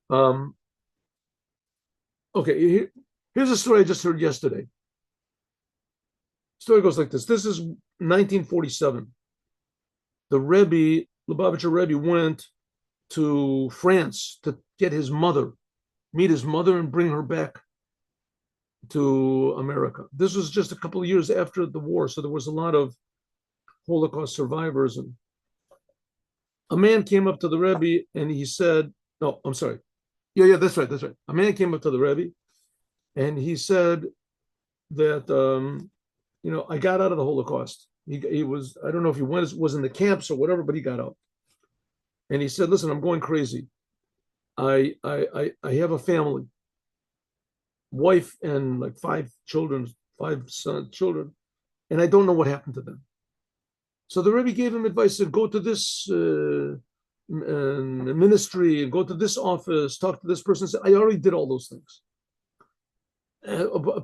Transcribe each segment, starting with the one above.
Um, okay, here's a story I just heard yesterday. Story goes like this. This is 1947. The Rebbe, Lubavitcher Rebbe, went to France to get his mother, meet his mother, and bring her back to America. This was just a couple of years after the war, so there was a lot of Holocaust survivors. And a man came up to the Rebbe and he said, "No, I'm sorry. Yeah, that's right, that's right." A man came up to the Rebbe and he said that I got out of the Holocaust. He was, I don't know if he was in the camps or whatever, but he got out. And he said, "Listen, I'm going crazy. I have a family, wife, and like five children, children, and I don't know what happened to them." So the Rebbe gave him advice, said, "Go to this ministry, go to this office, talk to this person." Said, "I already did all those things.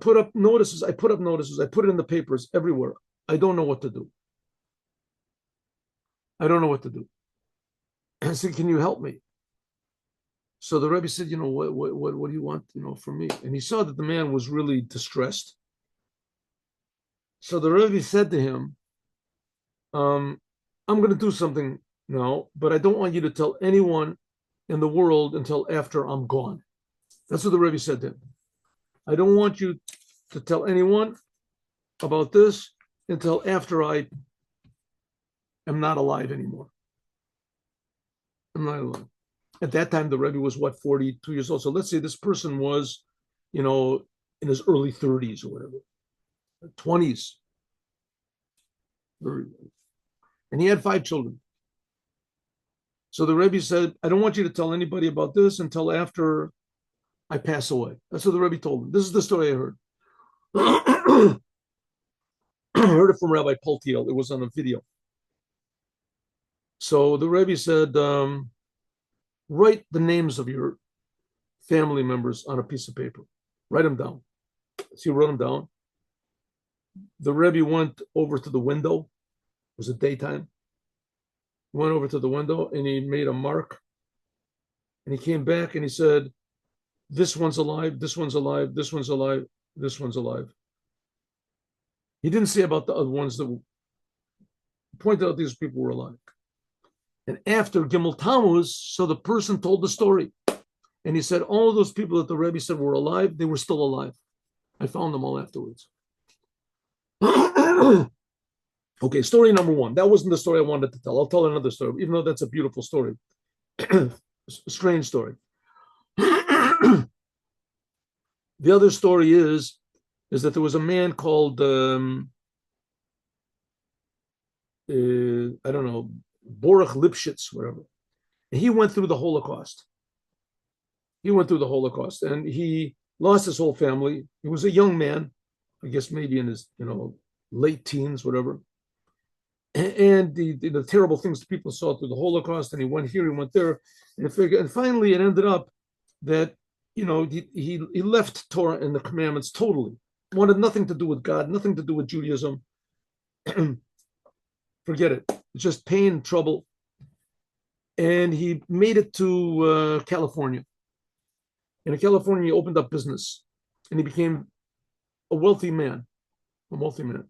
Put up notices. I put up notices. I put it in the papers everywhere. I don't know what to do. I don't know what to do." And I said, "Can you help me?" So the Rebbe said, what do you want, from me?" And he saw that the man was really distressed. So the Rebbe said to him, "I'm going to do something now, but I don't want you to tell anyone in the world until after I'm gone." That's what the Rebbe said to him. "I don't want you to tell anyone about this until after I am not alive anymore. I'm not alive." At that time, the Rebbe was 42 years old. So let's say this person was, in his early 30s or whatever, 20s. And he had five children. So the Rebbe said, "I don't want you to tell anybody about this until after I pass away." That's what the Rebbe told him. This is the story I heard. I heard it from Rabbi Paltiel. It was on a video. So the Rebbe said, "Write the names of your family members on a piece of paper. Write them down." So he wrote them down. The Rebbe went over to the window. It was a daytime. He went over to the window and he made a mark. And he came back and he said, "This one's alive, this one's alive, this one's alive, this one's alive." He didn't say about the other ones that pointed out these people were alive. And after Gimel Tammuz, so the person told the story. And he said, all of those people that the Rebbe said were alive, they were still alive. I found them all afterwards. Okay, story number one. That wasn't the story I wanted to tell. I'll tell another story, even though that's a beautiful story. Strange story. The other story is that there was a man called I don't know, Boruch Lipschitz, whatever. And he went through the Holocaust. He went through the Holocaust, and he lost his whole family. He was a young man, I guess maybe in his late teens, whatever. And the terrible things people saw through the Holocaust, and he went here, he went there, and finally it ended up that he left Torah and the commandments totally. Wanted nothing to do with God, nothing to do with Judaism. Forget it. It's just pain, trouble. And he made it to California. And in California, he opened up business, and he became a wealthy man, a wealthy man.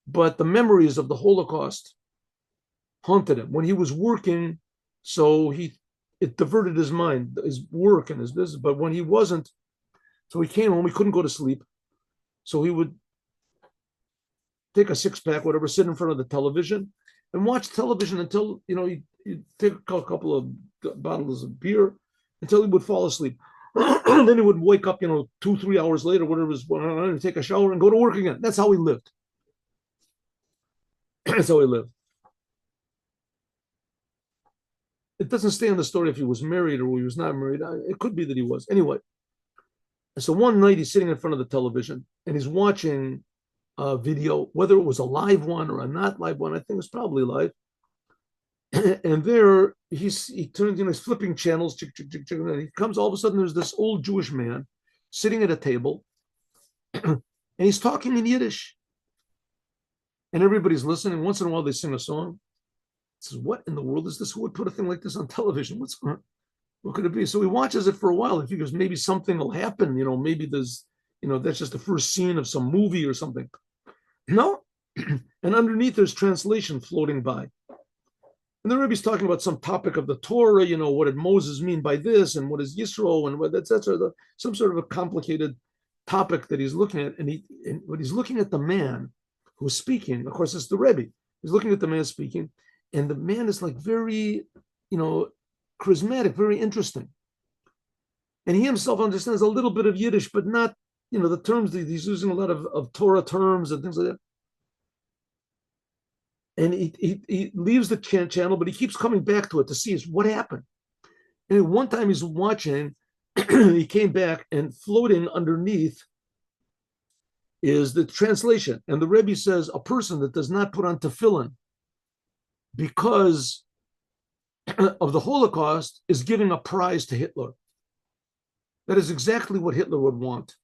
But the memories of the Holocaust haunted him when he was working. So it diverted his mind, his work and his business. But when he wasn't, so he came home, he couldn't go to sleep. So he would take a six-pack, whatever, sit in front of the television and watch television until, he'd take a couple of bottles of beer until he would fall asleep. Then he would wake up, 2-3 hours later, whatever was going on, and take a shower and go to work again. That's how he lived. That's how he lived. It doesn't stay in the story if he was married or he was not married. It could be that he was. Anyway, so one night he's sitting in front of the television and he's watching a video, whether it was a live one or a not live one. I think it was probably live. And there he turns, he's flipping channels, and he comes, all of a sudden there's this old Jewish man sitting at a table and he's talking in Yiddish. And everybody's listening. Once in a while they sing a song. Says, what in the world is this? Who would put a thing like this on television? What could it be? So he watches it for a while. He figures maybe something will happen. Maybe that's just the first scene of some movie or something. No. And underneath there's translation floating by. And the Rebbe's talking about some topic of the Torah, what did Moses mean by this, and what is Yisro, and what, etc. Some sort of a complicated topic that he's looking at. And when he's looking at the man who's speaking, of course, it's the Rebbe. He's looking at the man speaking, and the man is like very, charismatic, very interesting. And he himself understands a little bit of Yiddish, but not, the terms, he's using a lot of Torah terms and things like that. And he leaves the channel, but he keeps coming back to it to see what happened. And one time he's watching, he came back, and floating underneath is the translation. And the Rebbe says, a person that does not put on tefillin because of the Holocaust is giving a prize to Hitler. That is exactly what Hitler would want.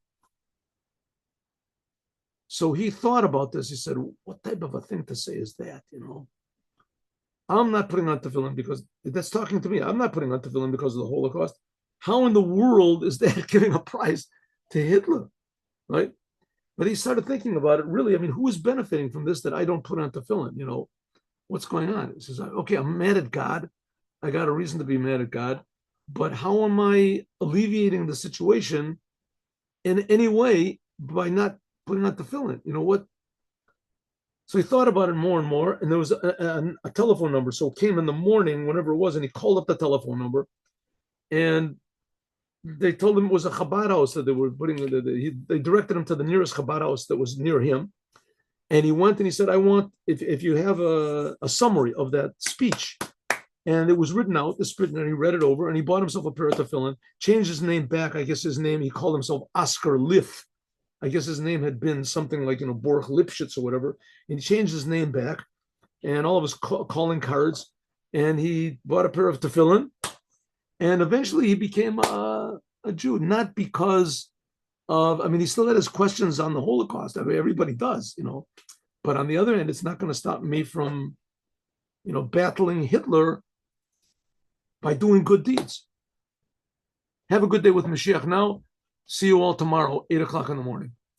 So he thought about this. He said, what type of a thing to say is that, I'm not putting on tefillin because that's talking to me. I'm not putting on tefillin because of the Holocaust. How in the world is that giving a prize to Hitler, right? But he started thinking about it. Really, who is benefiting from this that I don't put on tefillin? What's going on? He says, okay, I'm mad at God. I got a reason to be mad at God. But how am I alleviating the situation in any way by not putting on tefillin? What? So he thought about it more and more, and there was a telephone number. So it came in the morning, whenever it was, and he called up the telephone number, and they told him it was a Chabad house that they were putting. They directed him to the nearest Chabad house that was near him, and he went and he said, "I want if you have a summary of that speech." And it was written out, the script, and he read it over, and he bought himself a pair of tefillin, changed his name back. I guess his name, he called himself Oscar Liff. I guess his name had been something like, Borch Lipschitz or whatever. And he changed his name back, and all of his calling cards, and he bought a pair of tefillin, and eventually he became a Jew, not because of, he still had his questions on the Holocaust. Everybody does, but on the other hand, it's not going to stop me from, battling Hitler by doing good deeds. Have a good day with Mashiach now. See you all tomorrow, 8 o'clock in the morning.